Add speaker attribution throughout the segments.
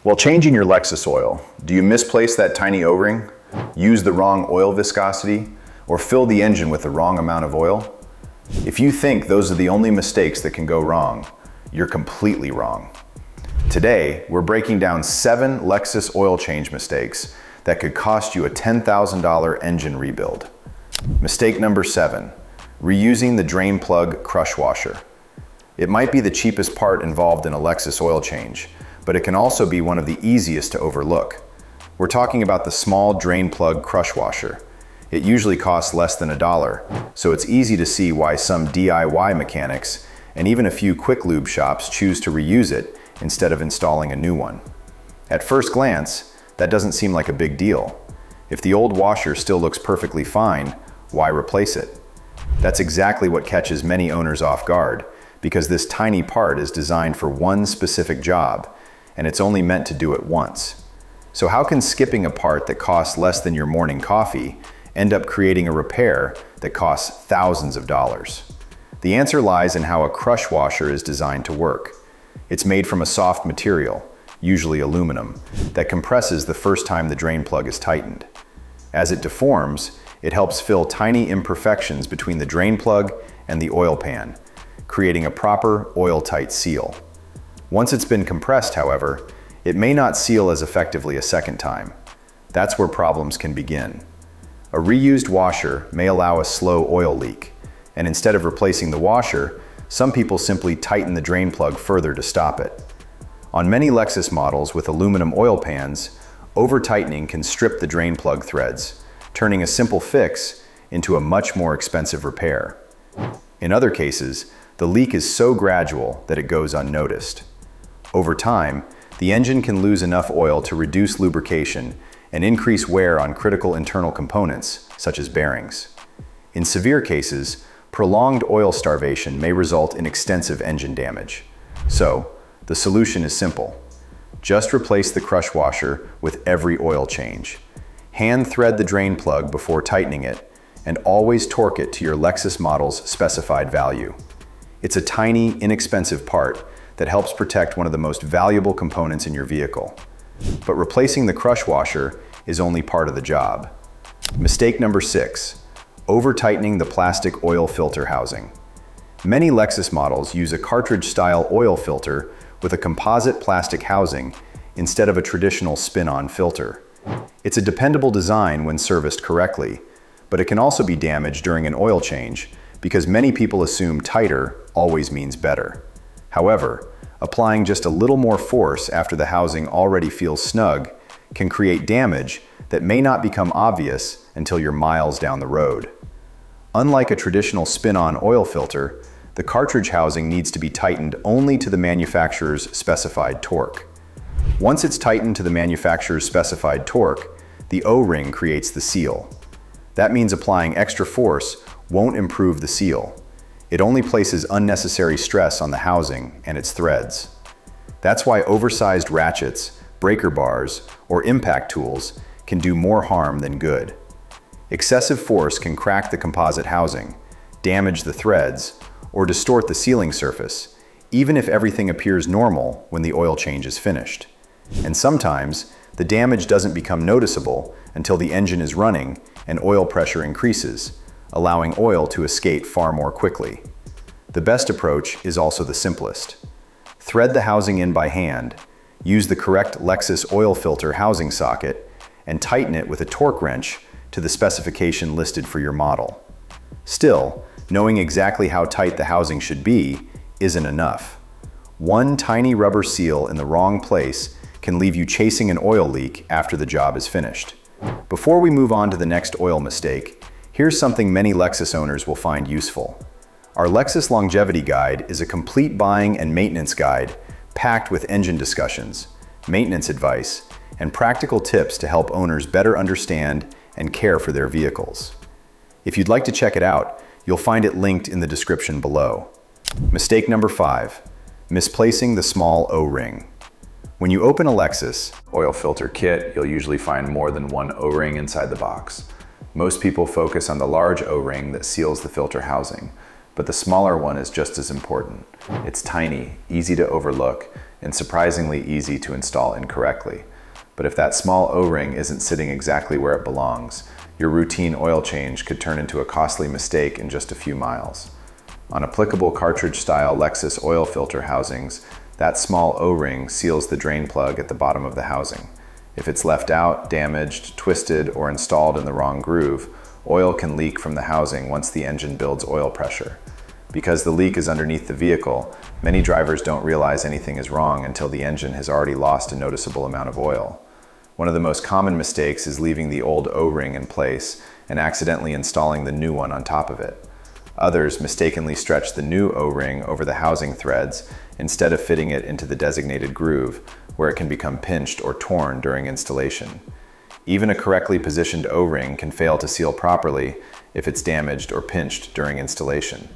Speaker 1: While changing your Lexus oil, do you misplace that tiny O-ring, use the wrong oil viscosity, or fill the engine with the wrong amount of oil? If you think those are the only mistakes that can go wrong, you're completely wrong. Today, we're breaking down 7 Lexus oil change mistakes that could cost you a $10,000 engine rebuild. Mistake number 7, reusing the drain plug crush washer. It might be the cheapest part involved in a Lexus oil change, but it can also be one of the easiest to overlook. We're talking about the small drain plug crush washer. It usually costs less than $1, so it's easy to see why some DIY mechanics and even a few quick lube shops choose to reuse it instead of installing a new one. At first glance, that doesn't seem like a big deal. If the old washer still looks perfectly fine, why replace it? That's exactly what catches many owners off guard, because this tiny part is designed for one specific job, and it's only meant to do it once. So how can skipping a part that costs less than your morning coffee end up creating a repair that costs thousands of dollars? The answer lies in how a crush washer is designed to work. It's made from a soft material, usually aluminum, that compresses the first time the drain plug is tightened. As it deforms, it helps fill tiny imperfections between the drain plug and the oil pan, creating a proper oil-tight seal. Once it's been compressed, however, it may not seal as effectively a second time. That's where problems can begin. A reused washer may allow a slow oil leak, and instead of replacing the washer, some people simply tighten the drain plug further to stop it. On many Lexus models with aluminum oil pans, over-tightening can strip the drain plug threads, turning a simple fix into a much more expensive repair. In other cases, the leak is so gradual that it goes unnoticed. Over time, the engine can lose enough oil to reduce lubrication and increase wear on critical internal components, such as bearings. In severe cases, prolonged oil starvation may result in extensive engine damage. So, the solution is simple. Just replace the crush washer with every oil change. Hand thread the drain plug before tightening it, and always torque it to your Lexus model's specified value. It's a tiny, inexpensive part that helps protect one of the most valuable components in your vehicle. But replacing the crush washer is only part of the job. Mistake number 6, over-tightening the plastic oil filter housing. Many Lexus models use a cartridge-style oil filter with a composite plastic housing instead of a traditional spin-on filter. It's a dependable design when serviced correctly, but it can also be damaged during an oil change because many people assume tighter always means better. However, applying just a little more force after the housing already feels snug can create damage that may not become obvious until you're miles down the road. Unlike a traditional spin-on oil filter, the cartridge housing needs to be tightened only to the manufacturer's specified torque. Once it's tightened to the manufacturer's specified torque, the O-ring creates the seal. That means applying extra force won't improve the seal. It only places unnecessary stress on the housing and its threads. That's why oversized ratchets, breaker bars, or impact tools can do more harm than good. Excessive force can crack the composite housing, damage the threads, or distort the sealing surface, even if everything appears normal when the oil change is finished. And sometimes, the damage doesn't become noticeable until the engine is running and oil pressure increases, allowing oil to escape far more quickly. The best approach is also the simplest. Thread the housing in by hand, use the correct Lexus oil filter housing socket, and tighten it with a torque wrench to the specification listed for your model. Still, knowing exactly how tight the housing should be isn't enough. One tiny rubber seal in the wrong place can leave you chasing an oil leak after the job is finished. Before we move on to the next oil mistake, here's something many Lexus owners will find useful. Our Lexus Longevity Guide is a complete buying and maintenance guide packed with engine discussions, maintenance advice, and practical tips to help owners better understand and care for their vehicles. If you'd like to check it out, you'll find it linked in the description below. Mistake number 5, misplacing the small O-ring. When you open a Lexus
Speaker 2: oil filter kit, you'll usually find more than one O-ring inside the box. Most people focus on the large O-ring that seals the filter housing, but the smaller one is just as important. It's tiny, easy to overlook, and surprisingly easy to install incorrectly. But if that small O-ring isn't sitting exactly where it belongs, your routine oil change could turn into a costly mistake in just a few miles. On applicable cartridge-style Lexus oil filter housings, that small O-ring seals the drain plug at the bottom of the housing. If it's left out, damaged, twisted, or installed in the wrong groove, oil can leak from the housing once the engine builds oil pressure. Because the leak is underneath the vehicle, many drivers don't realize anything is wrong until the engine has already lost a noticeable amount of oil. One of the most common mistakes is leaving the old O-ring in place and accidentally installing the new one on top of it. Others mistakenly stretch the new O-ring over the housing threads instead of fitting it into the designated groove, where it can become pinched or torn during installation. Even a correctly positioned O-ring can fail to seal properly if it's damaged or pinched during installation.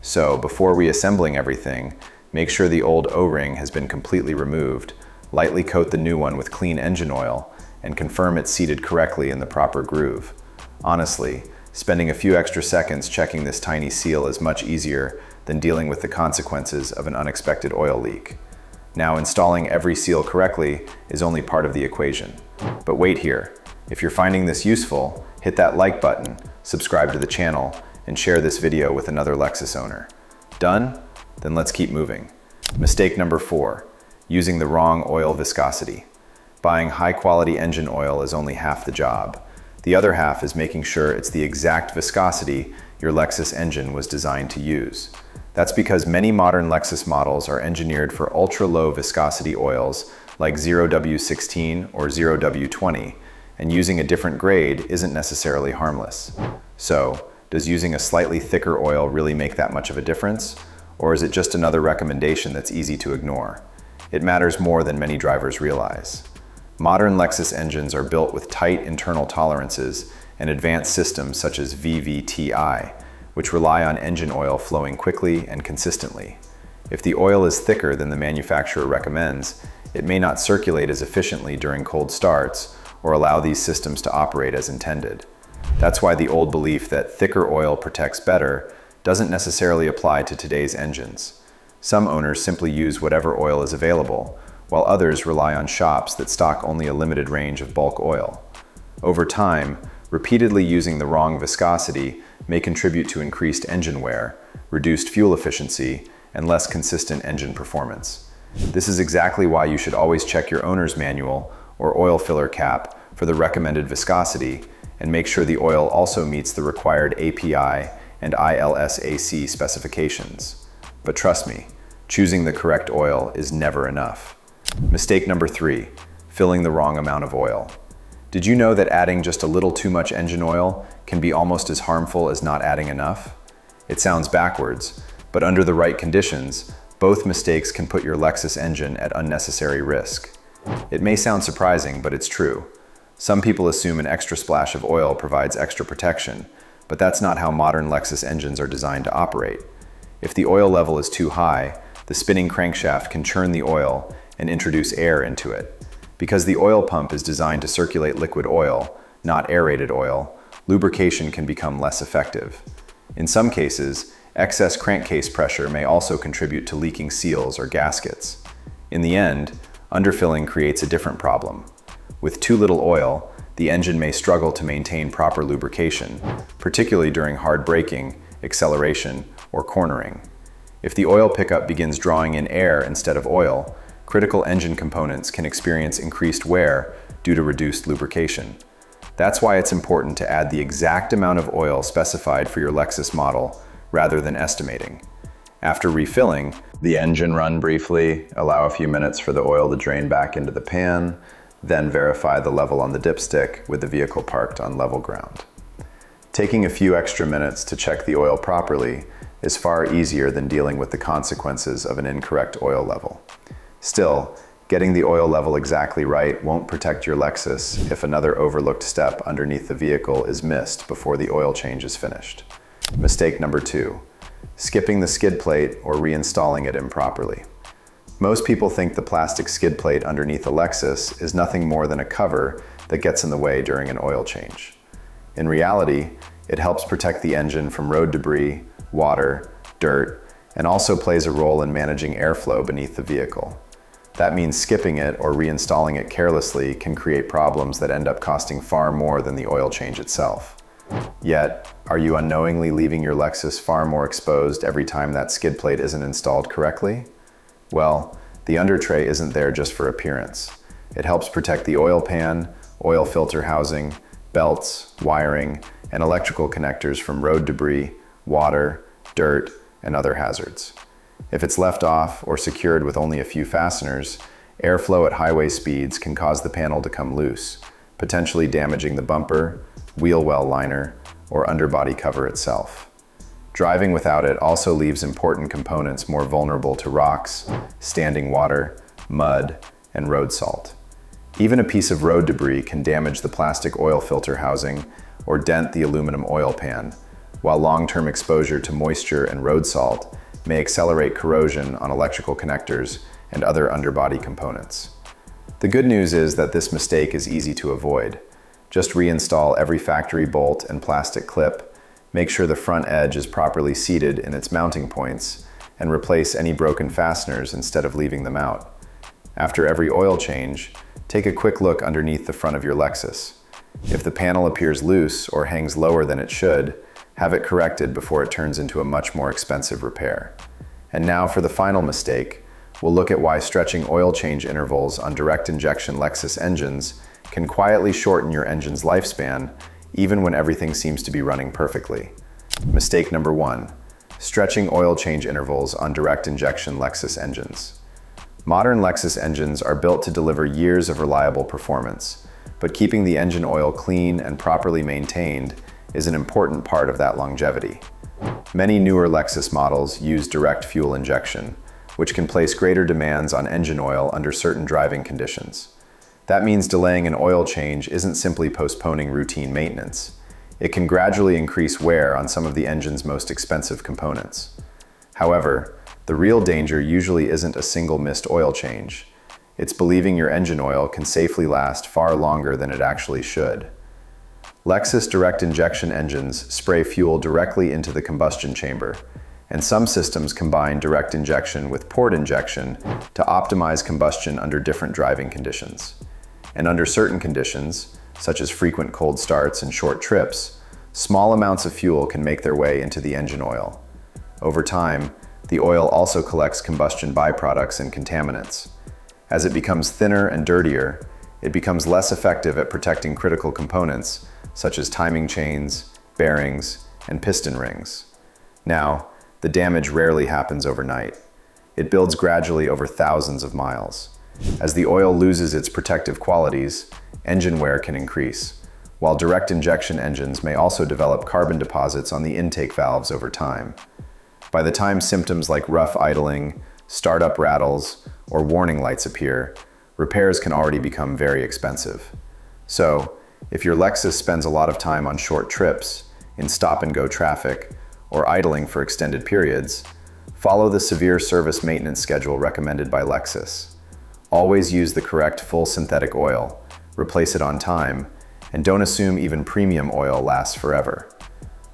Speaker 2: So, before reassembling everything, make sure the old O-ring has been completely removed, lightly coat the new one with clean engine oil, and confirm it's seated correctly in the proper groove. Honestly, spending a few extra seconds checking this tiny seal is much easier than dealing with the consequences of an unexpected oil leak. Now, installing every seal correctly is only part of the equation. But wait here. If you're finding this useful, hit that like button, subscribe to the channel, and share this video with another Lexus owner. Done? Then let's keep moving. Mistake number 4. Using the wrong oil viscosity. Buying high-quality engine oil is only half the job. The other half is making sure it's the exact viscosity your Lexus engine was designed to use. That's because many modern Lexus models are engineered for ultra-low viscosity oils like 0W16 or 0W20, and using a different grade isn't necessarily harmless. So, does using a slightly thicker oil really make that much of a difference? Or is it just another recommendation that's easy to ignore? It matters more than many drivers realize. Modern Lexus engines are built with tight internal tolerances and advanced systems such as VVTi, which rely on engine oil flowing quickly and consistently. If the oil is thicker than the manufacturer recommends, it may not circulate as efficiently during cold starts or allow these systems to operate as intended. That's why the old belief that thicker oil protects better doesn't necessarily apply to today's engines. Some owners simply use whatever oil is available, while others rely on shops that stock only a limited range of bulk oil. Over time, repeatedly using the wrong viscosity may contribute to increased engine wear, reduced fuel efficiency, and less consistent engine performance. This is exactly why you should always check your owner's manual or oil filler cap for the recommended viscosity, and make sure the oil also meets the required API and ILSAC specifications. But trust me, choosing the correct oil is never enough. Mistake number 3, filling the wrong amount of oil. Did you know that adding just a little too much engine oil can be almost as harmful as not adding enough? It sounds backwards, but under the right conditions, both mistakes can put your Lexus engine at unnecessary risk. It may sound surprising, but it's true. Some people assume an extra splash of oil provides extra protection, but that's not how modern Lexus engines are designed to operate. If the oil level is too high, the spinning crankshaft can churn the oil and introduce air into it. Because the oil pump is designed to circulate liquid oil, not aerated oil, lubrication can become less effective. In some cases, excess crankcase pressure may also contribute to leaking seals or gaskets. In the end, underfilling creates a different problem. With too little oil, the engine may struggle to maintain proper lubrication, particularly during hard braking, acceleration, or cornering. If the oil pickup begins drawing in air instead of oil, critical engine components can experience increased wear due to reduced lubrication. That's why it's important to add the exact amount of oil specified for your Lexus model rather than estimating. After refilling, the engine run briefly, allow a few minutes for the oil to drain back into the pan, then verify the level on the dipstick with the vehicle parked on level ground. Taking a few extra minutes to check the oil properly is far easier than dealing with the consequences of an incorrect oil level. Still, getting the oil level exactly right won't protect your Lexus if another overlooked step underneath the vehicle is missed before the oil change is finished. Mistake number 2, skipping the skid plate or reinstalling it improperly. Most people think the plastic skid plate underneath a Lexus is nothing more than a cover that gets in the way during an oil change. In reality, it helps protect the engine from road debris, water, dirt, and also plays a role in managing airflow beneath the vehicle. That means skipping it or reinstalling it carelessly can create problems that end up costing far more than the oil change itself. Yet, are you unknowingly leaving your Lexus far more exposed every time that skid plate isn't installed correctly? Well, the under tray isn't there just for appearance. It helps protect the oil pan, oil filter housing, belts, wiring, and electrical connectors from road debris, water, dirt, and other hazards. If it's left off or secured with only a few fasteners, airflow at highway speeds can cause the panel to come loose, potentially damaging the bumper, wheel well liner, or underbody cover itself. Driving without it also leaves important components more vulnerable to rocks, standing water, mud, and road salt. Even a piece of road debris can damage the plastic oil filter housing or dent the aluminum oil pan, while long-term exposure to moisture and road salt may accelerate corrosion on electrical connectors and other underbody components. The good news is that this mistake is easy to avoid. Just reinstall every factory bolt and plastic clip, make sure the front edge is properly seated in its mounting points, and replace any broken fasteners instead of leaving them out. After every oil change, take a quick look underneath the front of your Lexus. If the panel appears loose or hangs lower than it should, have it corrected before it turns into a much more expensive repair. And now for the final mistake, we'll look at why stretching oil change intervals on direct injection Lexus engines can quietly shorten your engine's lifespan, even when everything seems to be running perfectly. Mistake number 1, stretching oil change intervals on direct injection Lexus engines. Modern Lexus engines are built to deliver years of reliable performance, but keeping the engine oil clean and properly maintained is an important part of that longevity. Many newer Lexus models use direct fuel injection, which can place greater demands on engine oil under certain driving conditions. That means delaying an oil change isn't simply postponing routine maintenance. It can gradually increase wear on some of the engine's most expensive components. However, the real danger usually isn't a single missed oil change. It's believing your engine oil can safely last far longer than it actually should. Lexus direct injection engines spray fuel directly into the combustion chamber, and some systems combine direct injection with port injection to optimize combustion under different driving conditions. And under certain conditions, such as frequent cold starts and short trips, small amounts of fuel can make their way into the engine oil. Over time, the oil also collects combustion byproducts and contaminants. As it becomes thinner and dirtier, it becomes less effective at protecting critical components such as timing chains, bearings, and piston rings. Now, the damage rarely happens overnight. It builds gradually over thousands of miles. As the oil loses its protective qualities, engine wear can increase, while direct injection engines may also develop carbon deposits on the intake valves over time. By the time symptoms like rough idling, startup rattles, or warning lights appear, repairs can already become very expensive. So, if your Lexus spends a lot of time on short trips, in stop-and-go traffic, or idling for extended periods, follow the severe service maintenance schedule recommended by Lexus. Always use the correct full synthetic oil, replace it on time, and don't assume even premium oil lasts forever.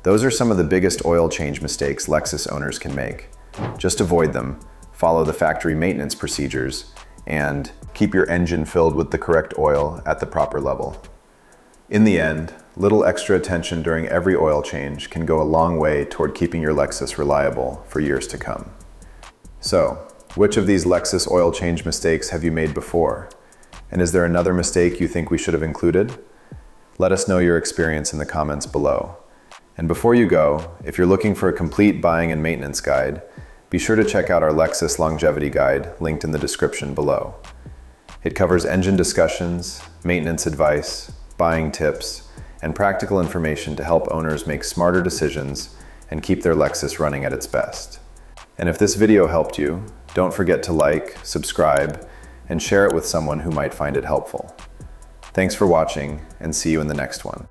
Speaker 2: Those are some of the biggest oil change mistakes Lexus owners can make. Just avoid them, follow the factory maintenance procedures, and keep your engine filled with the correct oil at the proper level. In the end, little extra attention during every oil change can go a long way toward keeping your Lexus reliable for years to come. So, which of these Lexus oil change mistakes have you made before? And is there another mistake you think we should have included? Let us know your experience in the comments below. And before you go, if you're looking for a complete buying and maintenance guide, be sure to check out our Lexus Longevity Guide linked in the description below. It covers engine discussions, maintenance advice, buying tips, and practical information to help owners make smarter decisions and keep their Lexus running at its best. And if this video helped you, don't forget to like, subscribe, and share it with someone who might find it helpful. Thanks for watching, and see you in the next one.